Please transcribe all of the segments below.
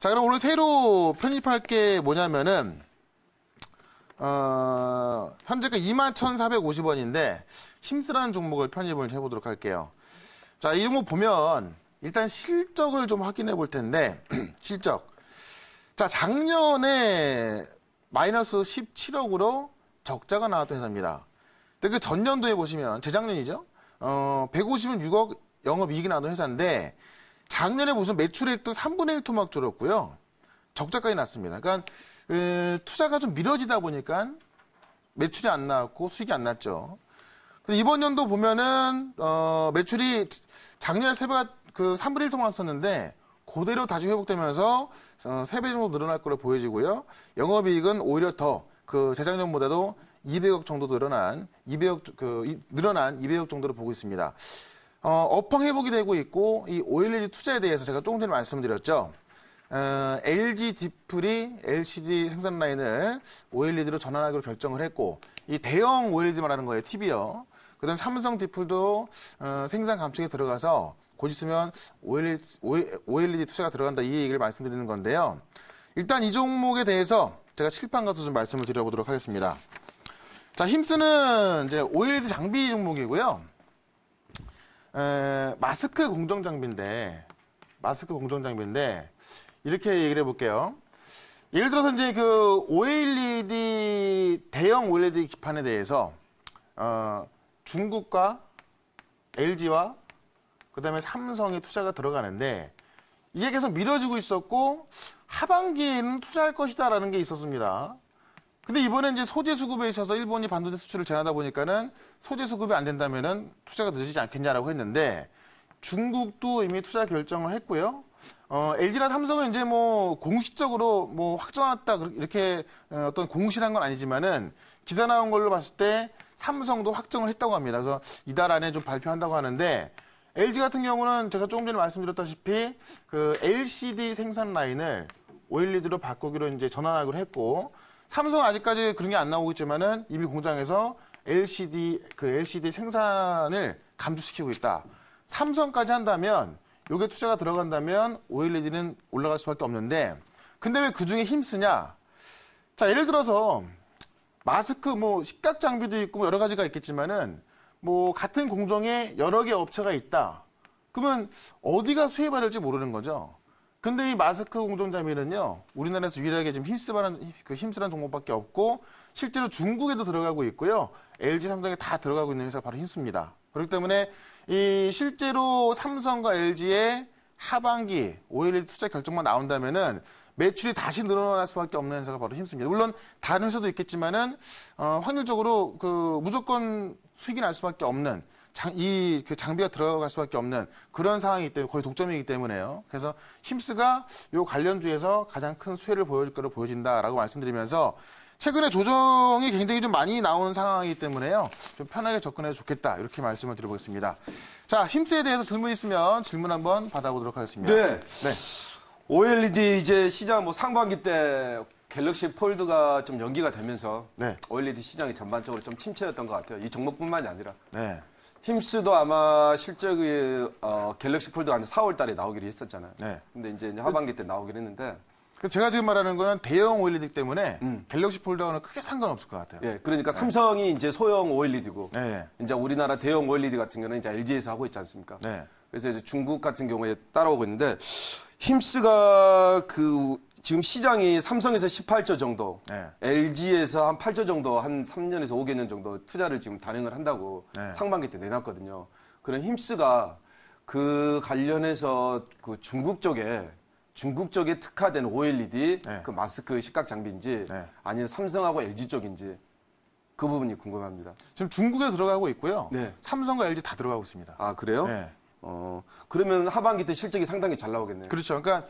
자, 그럼 오늘 새로 편입할 게 뭐냐면은, 현재가 21,450원인데, 힘쓰라는 종목을 편입을 해보도록 할게요. 자, 이 종목 보면, 일단 실적을 좀 확인해 볼 텐데, 실적. 자, 작년에 마이너스 17억으로 적자가 나왔던 회사입니다. 근데 그 전년도에 보시면, 재작년이죠? 156억 영업이익이 나왔던 회사인데, 작년에 무슨 매출액도 3분의 1 토막 줄었고요. 적자까지 났습니다. 그러니까 투자가 좀 미뤄지다 보니까 매출이 안 나왔고 수익이 안 났죠. 근데 이번 연도 보면은 매출이 작년에 3배가 그 3분의 1 토막 났었는데 그대로 다시 회복되면서 3배 정도 늘어날 걸로 보여지고요. 영업이익은 오히려 더 그 재작년보다도 200억 정도 늘어난 200억 정도로 보고 있습니다. 업황 회복이 되고 있고, 이 OLED 투자에 대해서 제가 조금 전에 말씀드렸죠. LG 디플이 LCD 생산 라인을 OLED로 전환하기로 결정을 했고, 이 대형 OLED 말하는 거예요, TV요. 그 다음에 삼성 디플도 생산 감축에 들어가서 곧 있으면 OLED 투자가 들어간다, 이 얘기를 말씀드리는 건데요. 일단 이 종목에 대해서 제가 칠판 가서 좀 말씀을 드려보도록 하겠습니다. 자, 힘쓰는 이제 OLED 장비 종목이고요. 마스크 공정 장비인데 이렇게 얘기를 해볼게요. 예를 들어서 이제 그 OLED 대형 OLED 기판에 대해서 중국과 LG와 그다음에 삼성의 투자가 들어가는데 이게 계속 미뤄지고 있었고 하반기에는 투자할 것이다라는 게 있었습니다. 근데 이번에 이제 소재 수급에 있어서 일본이 반도체 수출을 제한하다 보니까는 소재 수급이 안 된다면은 투자가 늦어지지 않겠냐라고 했는데 중국도 이미 투자 결정을 했고요. LG나 삼성은 이제 뭐 공식적으로 뭐 확정했다 이렇게 어떤 공실한 건 아니지만은 기사 나온 걸로 봤을 때 삼성도 확정을 했다고 합니다. 그래서 이달 안에 좀 발표한다고 하는데 LG 같은 경우는 제가 조금 전에 말씀드렸다시피 그 LCD 생산 라인을 OLED로 바꾸기로 이제 전환하기로 했고 삼성은 아직까지 그런 게 안 나오고 있지만은 이미 공장에서 LCD 생산을 감축시키고 있다. 삼성까지 한다면 요게 투자가 들어간다면 OLED는 올라갈 수밖에 없는데 근데 왜 그중에 힘쓰냐? 자, 예를 들어서 마스크 뭐 식각 장비도 있고 뭐 여러 가지가 있겠지만은 뭐 같은 공정에 여러 개 업체가 있다. 그러면 어디가 수혜받을지 모르는 거죠. 근데 이 마스크 공정 장비는요, 우리나라에서 유일하게 지금 힘쓰라는 종목밖에 없고, 실제로 중국에도 들어가고 있고요, LG, 삼성에 다 들어가고 있는 회사가 바로 힘씁니다. 그렇기 때문에 이 실제로 삼성과 LG의 하반기 OLED 투자 결정만 나온다면은 매출이 다시 늘어날 수밖에 없는 회사가 바로 힘씁니다. 물론 다른 회사도 있겠지만은 확률적으로 그 무조건 수익이 날 수밖에 없는. 그 장비가 들어갈 수밖에 없는 그런 상황이기 때문에 거의 독점이기 때문에요. 그래서 힘쓰가 요 관련주에서 가장 큰 수혜를 보여줄 거로 보여진다라고 말씀드리면서 최근에 조정이 굉장히 좀 많이 나온 상황이기 때문에요. 좀 편하게 접근해도 좋겠다 이렇게 말씀을 드려보겠습니다. 자, 힘쓰에 대해서 질문 있으면 질문 한번 받아보도록 하겠습니다. 네. OLED 이제 시장 뭐 상반기 때 갤럭시 폴드가 좀 연기가 되면서 네. OLED 시장이 전반적으로 좀 침체였던 것 같아요. 이 종목뿐만이 아니라. 네. 힘쓰도 아마 실적이 갤럭시 폴드가 한 4월 달에 나오기로 했었잖아요. 네. 근데 이제 하반기 때 나오긴 했는데. 그래서 제가 지금 말하는 거는 대형 OLED 때문에 갤럭시 폴더와는 크게 상관없을 것 같아요. 예, 그러니까 삼성이 이제 소형 OLED고 네. 이제 우리나라 대형 OLED 같은 경우는 이제 LG에서 하고 있지 않습니까? 네. 그래서 이제 중국 같은 경우에 따라오고 있는데 힘쓰가 지금 시장이 삼성에서 18조 정도, 네. LG에서 한 8조 정도, 한 3년에서 5개년 정도 투자를 지금 단행을 한다고 네. 상반기 때 내놨거든요. 그런 힘쓰가 그 관련해서 그 중국 쪽에 특화된 OLED 네. 그 마스크 식각 장비인지 네. 아니면 삼성하고 LG 쪽인지 그 부분이 궁금합니다. 지금 중국에 들어가고 있고요. 네. 삼성과 LG 다 들어가고 있습니다. 아, 그래요? 네. 그러면 하반기 때 실적이 상당히 잘 나오겠네요. 그렇죠. 그러니까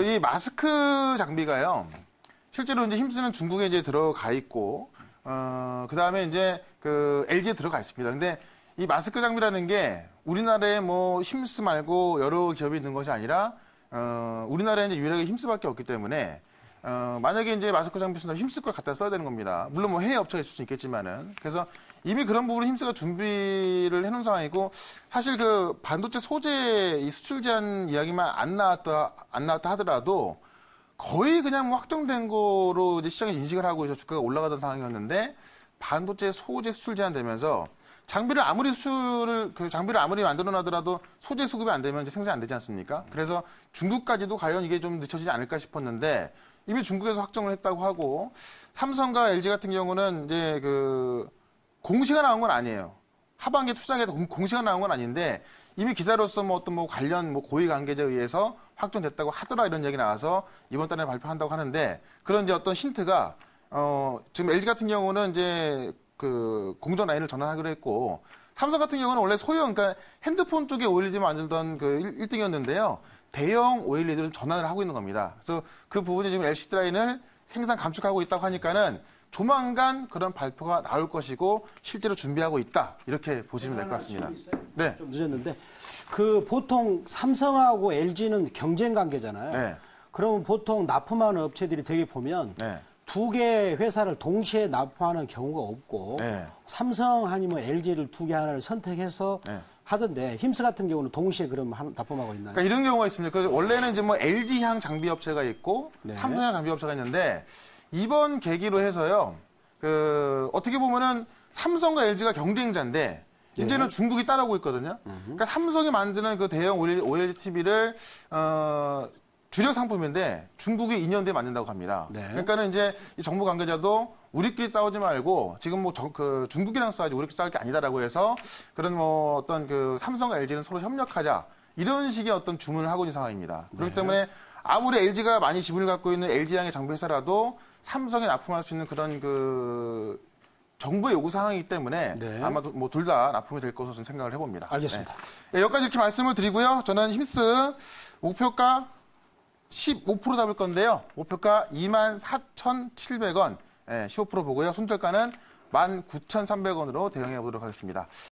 이 마스크 장비가요. 실제로 이제 힘쓰는 중국에 이제 들어가 있고, 그다음에 이제 LG에 들어가 있습니다. 근데 이 마스크 장비라는 게 우리나라에 뭐 힘쓰 말고 여러 기업이 있는 것이 아니라 우리나라에 이제 유일하게 힘쓰밖에 없기 때문에 만약에 이제 마스크 장비 쓴다면 힘쓸 걸 갖다 써야 되는 겁니다. 물론 뭐 해외 업체가 있을 수 있겠지만은. 그래서 이미 그런 부분을 힘쓰가 준비를 해놓은 상황이고, 사실 그 반도체 소재 이 수출 제한 이야기만 안 나왔다 하더라도 거의 그냥 뭐 확정된 거로 이제 시장에 인식을 하고 있어 주가가 올라가던 상황이었는데 반도체 소재 수출 제한되면서 장비를 아무리 만들어 놔더라도 소재 수급이 안 되면 이제 생산 안 되지 않습니까? 그래서 중국까지도 과연 이게 좀 늦춰지지 않을까 싶었는데 이미 중국에서 확정을 했다고 하고 삼성과 LG 같은 경우는 이제 그 공시가 나온 건 아니에요. 하반기에 투자하겠다 공시가 나온 건 아닌데 이미 기자로서 뭐 어떤 뭐 관련 뭐 고위 관계자에 의해서 확정됐다고 하더라 이런 얘기 나와서 이번 달에 발표한다고 하는데 그런 이제 어떤 힌트가 지금 LG 같은 경우는 이제 그 공정 라인을 전환하기로 했고 삼성 같은 경우는 원래 소형 그러니까 핸드폰 쪽에 OLED 만들던 그 1등이었는데요. 대형 OLED를 전환을 하고 있는 겁니다. 그래서 그 부분이 지금 LCD 라인을 생산 감축하고 있다고 하니까는 조만간 그런 발표가 나올 것이고 실제로 준비하고 있다. 이렇게 보시면 될 것 같습니다. 네. 좀 늦었는데 그 보통 삼성하고 LG는 경쟁 관계잖아요. 네. 그러면 보통 납품하는 업체들이 되게 보면 네. 두 개 회사를 동시에 납품하는 경우가 없고 네. 삼성 아니면 LG를 두 개 하나를 선택해서 네. 하던데 힘스 같은 경우는 동시에 그럼 납품하고 있나요? 그러니까 이런 경우가 있습니다. 그 원래는 이제 뭐 LG향 장비 업체가 있고 네. 삼성향 장비 업체가 있는데 이번 계기로 해서요. 그 어떻게 보면은 삼성과 LG가 경쟁자인데 이제는 중국이 따라오고 있거든요. 그러니까 삼성이 만드는 그 대형 OLED TV를 주력 상품인데 중국이 2년 뒤에 만든다고 합니다. 네. 그러니까는 이제 이 정부 관계자도 우리끼리 싸우지 말고 지금 뭐 그 중국이랑 싸우지 우리끼리 싸울 게 아니다라고 해서 그런 뭐 어떤 그 삼성과 LG는 서로 협력하자 이런 식의 어떤 주문을 하고 있는 상황입니다. 그렇기 때문에 아무리 LG가 많이 지분을 갖고 있는 LG향의 장비 회사라도 삼성에 납품할 수 있는 그런 그 정부의 요구 사항이기 때문에 네. 아마도 뭐 둘 다 납품이 될 것으로 저는 생각을 해봅니다. 알겠습니다. 네. 여기까지 이렇게 말씀을 드리고요. 저는 힘스 목표가 15% 잡을 건데요. 목표가 24,700원, 15% 보고요. 손절가는 19,300원으로 대응해 보도록 하겠습니다.